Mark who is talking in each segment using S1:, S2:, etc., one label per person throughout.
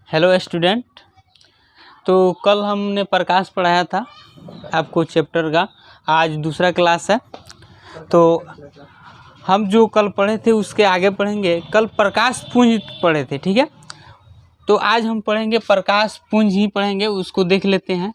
S1: Hello student. तो कल हमने प्रकाश पढ़ाया था आपको चैप्टर का। आज दूसरा क्लास है। तो हम जो कल पढ़े थे उसके आगे पढ़ेंगे। कल प्रकाश पुंज पढ़े थे, ठीक है। तो आज हम पढ़ेंगे प्रकाश पुंज ही पढ़ेंगे, उसको देख लेते हैं।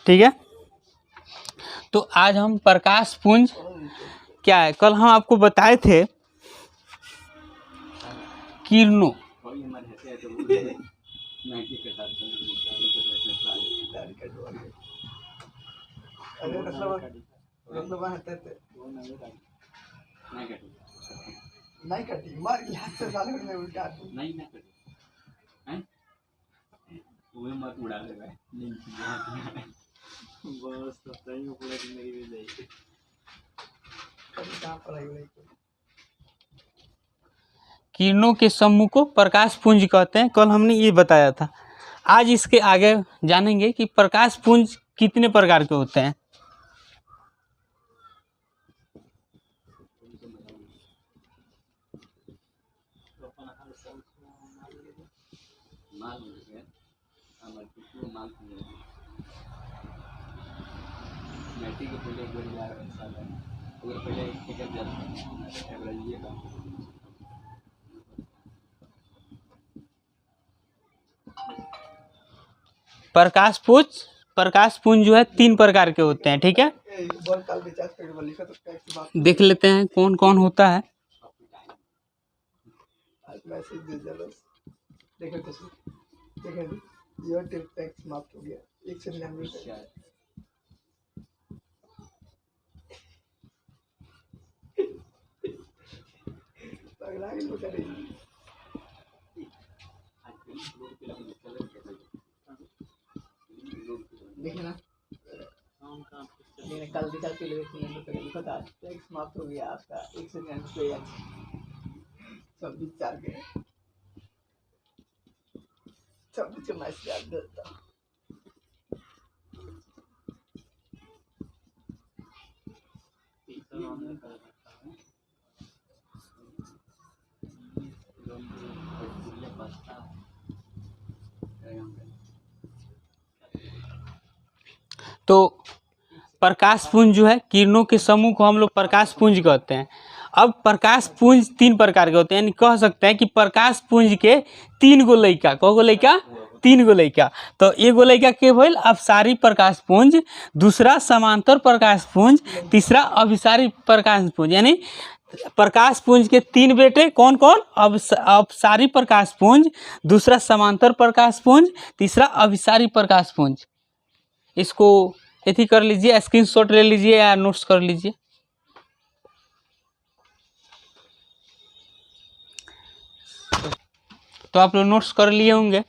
S1: ठीक है। तो आज हम प्रकाश पुंज क्या है, कल हम आपको बताए थे किरणों। नहीं कटी मार यहाँ से साले में उल्टा नहीं ना कटी हैं वो मत उड़ा ले भाई नहीं बस तो सही में पूरा जिंदगी में जाएगी कभी कहाँ पढ़ाई हुई। किरणों के समूह को प्रकाश पुंज कहते हैं, कल हमने ये बताया था। आज इसके आगे जानेंगे कि प्रकाश पुंज कितने प्रकार के होते हैं। प्रकाश पुंज जो है 3 प्रकार के होते हैं, ठीक है। देख लेते हैं कौन कौन होता है। देखना कल रिजल्ट के लिए पता समाप्त हो गया आपका 196 के 26 के मैच याद देता। तो प्रकाश पुंज जो है, किरणों के समूह को हम लोग प्रकाश पुंज कहते हैं। अब प्रकाश पुंज 3 प्रकार के होते हैं, यानी कह सकते हैं कि प्रकाश पुंज के 3 गो लइका। कौ गो लइका? 3 गो लइका। तो एगो लइका के भइल अपसारी प्रकाश पुंज, दूसरा समांतर प्रकाश पुंज, तीसरा अभिसारी प्रकाश पुंज। यानी प्रकाश पुंज के 3 बेटे कौन कौन? अपसारी प्रकाश पुंज, दूसरा समांतर प्रकाश पुंज, तीसरा अभिसारी प्रकाश पुंज। इसको एथी कर लीजिए, स्क्रीनशॉट ले लीजिए या नोट्स कर लीजिए। तो आप लोग नोट्स कर लिए होंगे।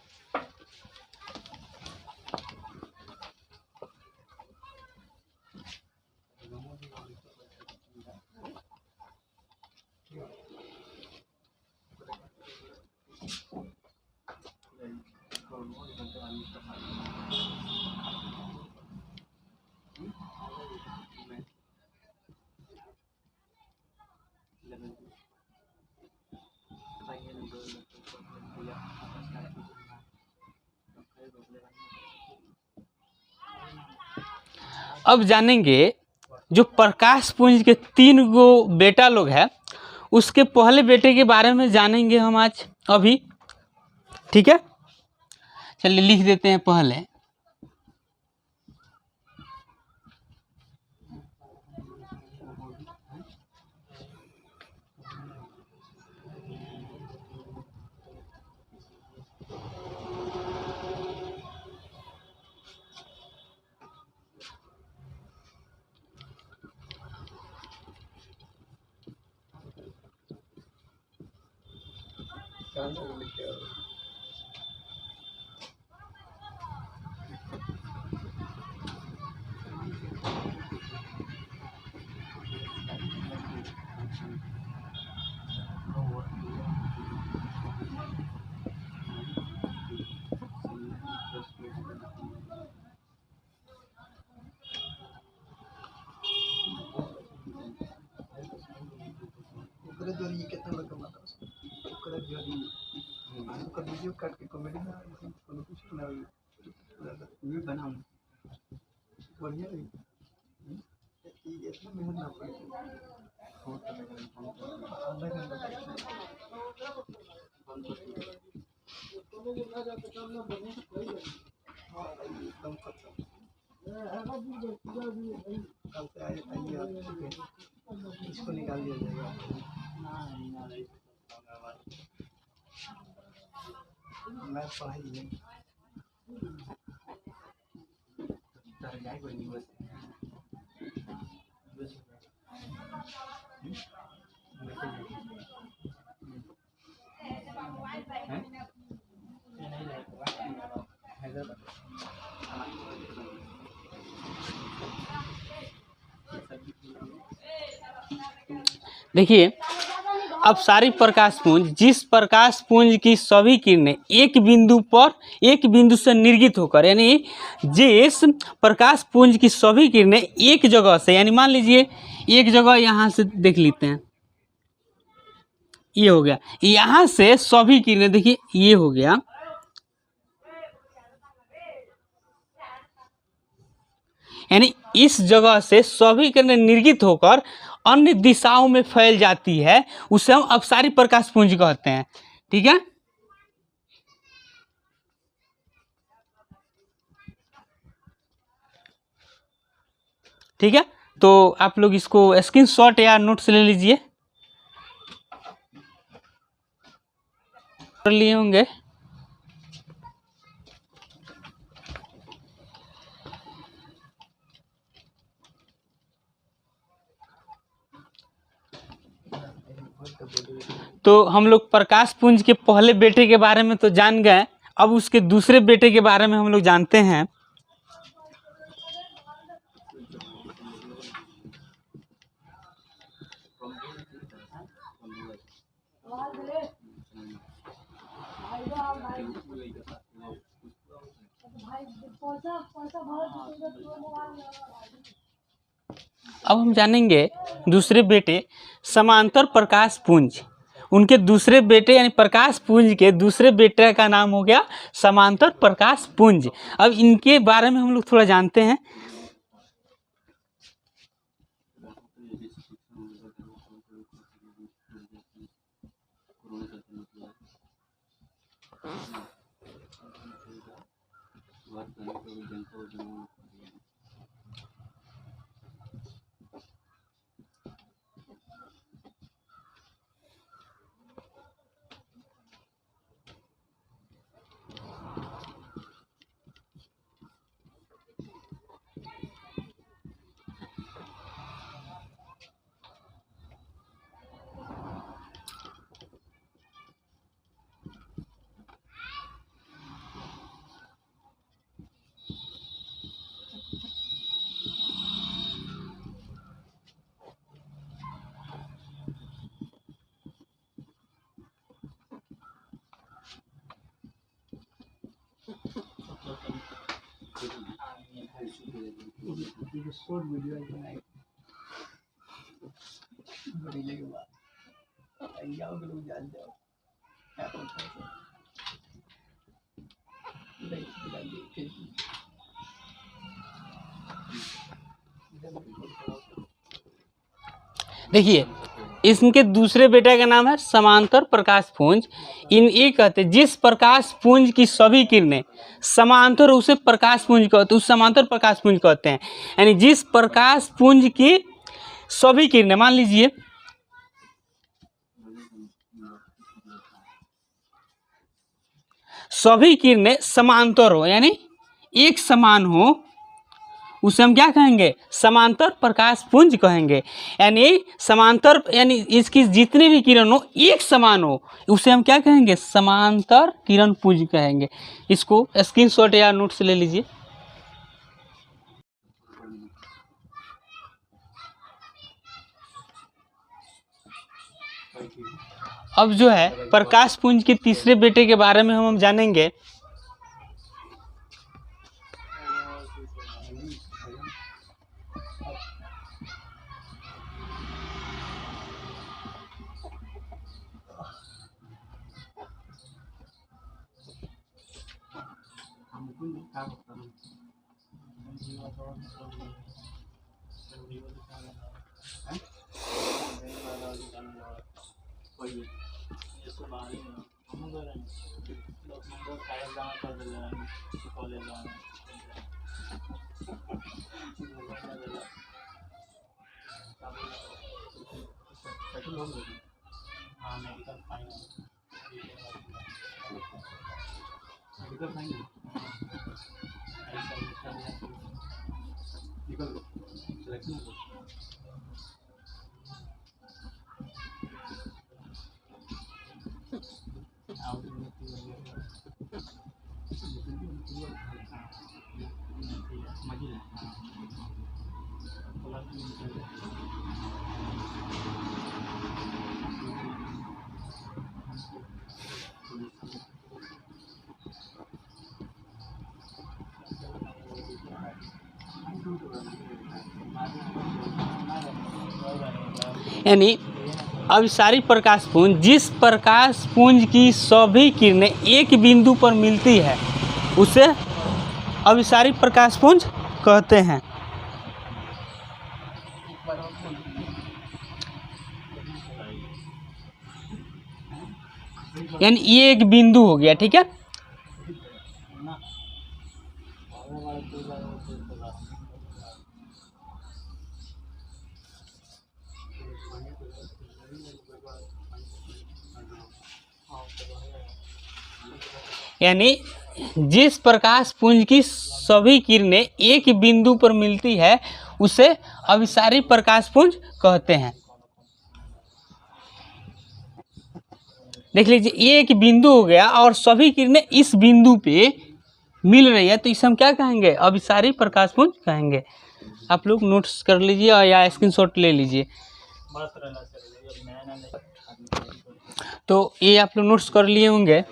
S1: अब जानेंगे जो प्रकाश पुंज के 3 गो बेटा लोग हैं, उसके पहले बेटे के बारे में जानेंगे हम आज अभी, ठीक है। चलिए लिख देते हैं पहले।
S2: ओकरे जोरी ये कितना लगा माता ओकरे जोरी ओकर वीडियो काट के कॉमेडी में कोनो कुछ ना ये बनाऊं बढ़िया है ये इतना मेहनत ना पड़े आधा घंटा एकदम खत्म कल से आइए इसको निकाल दिया जाएगा मैं पढ़ाई नहीं
S1: देखिए, अब सारी प्रकाश पुंज जिस प्रकाश पुंज की सभी किरणें एक बिंदु से निर्गत होकर, यानी जिस प्रकाश पुंज की सभी किरणें एक जगह से, यानी मान लीजिए एक जगह यहाँ से देख लेते हैं, ये हो गया, यहाँ से सभी किरणें देखिए ये हो गया, यानी इस जगह से सभी किरणें निर्गत होकर अन्य दिशाओं में फैल जाती है, उसे हम अपसारी प्रकाश पुंज कहते हैं। ठीक है, ठीक है, तो आप लोग इसको स्क्रीनशॉट या नोट्स ले लीजिए, कर लिए होंगे। तो हम लोग प्रकाश पुंज के पहले बेटे के बारे में तो जान गए, अब उसके दूसरे बेटे के बारे में हम लोग जानते हैं। अब हम जानेंगे दूसरे बेटे समांतर प्रकाश पुंज। उनके दूसरे बेटे यानी प्रकाश पुंज के दूसरे बेटे का नाम हो गया समांतर प्रकाश पुंज। अब इनके बारे में हम लोग थोड़ा जानते हैं।
S2: शॉर्ट वीडियो बनाए बड़ी के बाद जाओ लोग जान जाओ
S1: देखिए, इनके दूसरे बेटे का नाम है समांतर प्रकाश पुंज। इन ये कहते जिस प्रकाश पुंज की सभी किरणें समांतर, उसे प्रकाश पुंज कहते, उस समांतर प्रकाश पुंज कहते हैं। यानी जिस प्रकाश पुंज की सभी किरणें, मान लीजिए सभी किरणें समांतर हो, यानी एक समान हो, उसे हम क्या कहेंगे? समांतर प्रकाश पुंज कहेंगे। यानी समांतर यानी इसकी जितनी भी किरण हो एक समान हो, उसे हम क्या कहेंगे? समांतर किरण पुंज कहेंगे। इसको स्क्रीनशॉट या नोट्स ले लीजिए। अब जो है प्रकाश पुंज के तीसरे बेटे के बारे में हम जानेंगे। यानी अभिसारी प्रकाश पुंज, जिस प्रकाश पुंज की सभी किरणें एक बिंदु पर मिलती है उसे अभिसारी प्रकाश पुंज कहते हैं। यानी ये एक बिंदु हो गया, ठीक है। यानी जिस प्रकाश पुंज की सभी किरणें एक बिंदु पर मिलती है उसे अभिसारी प्रकाश पुंज कहते हैं। देख लीजिए, ये एक बिंदु हो गया और सभी किरणें इस बिंदु पे मिल रही है, तो इसे हम क्या कहेंगे? अभिसारी प्रकाश पुंज कहेंगे। आप लोग नोट्स कर लीजिए या स्क्रीनशॉट ले लीजिए। तो ये आप लोग नोट्स कर लिए होंगे।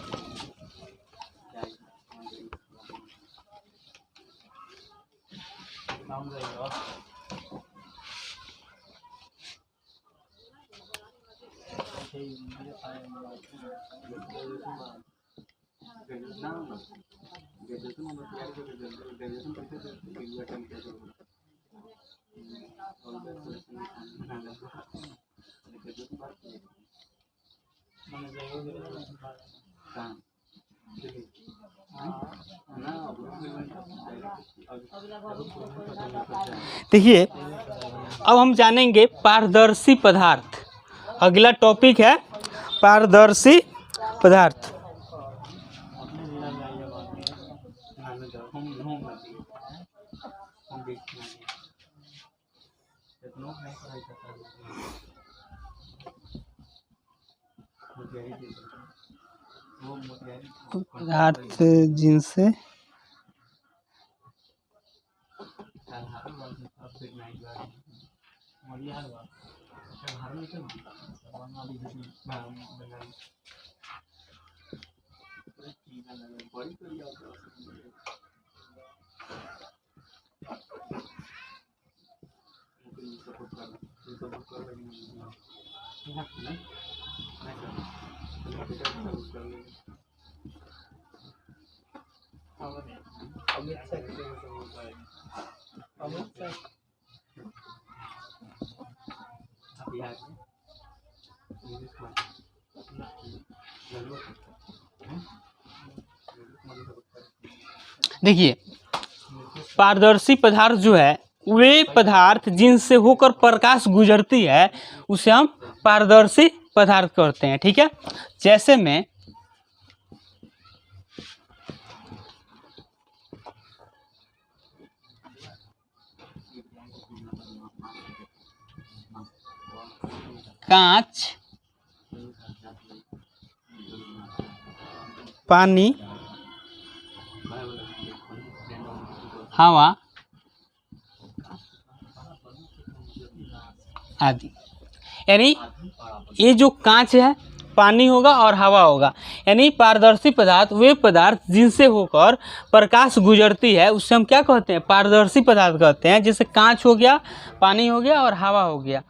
S1: देखिए, अब हम जानेंगे पारदर्शी पदार्थ। अगला टॉपिक है पारदर्शी पदार्थ। पदार्थ जिनसे देखिए, पारदर्शी पदार्थ जो है वे पदार्थ जिनसे होकर प्रकाश गुजरती है उसे हम पारदर्शी पदार्थ कहते हैं, ठीक है। जैसे में कांच, पानी, हवा आदि। यानी ये जो कांच है, पानी होगा और हवा होगा। यानी पारदर्शी पदार्थ वे पदार्थ जिनसे होकर प्रकाश गुजरती है उससे हम क्या कहते हैं? पारदर्शी पदार्थ कहते हैं। जैसे कांच हो गया, पानी हो गया और हवा हो गया।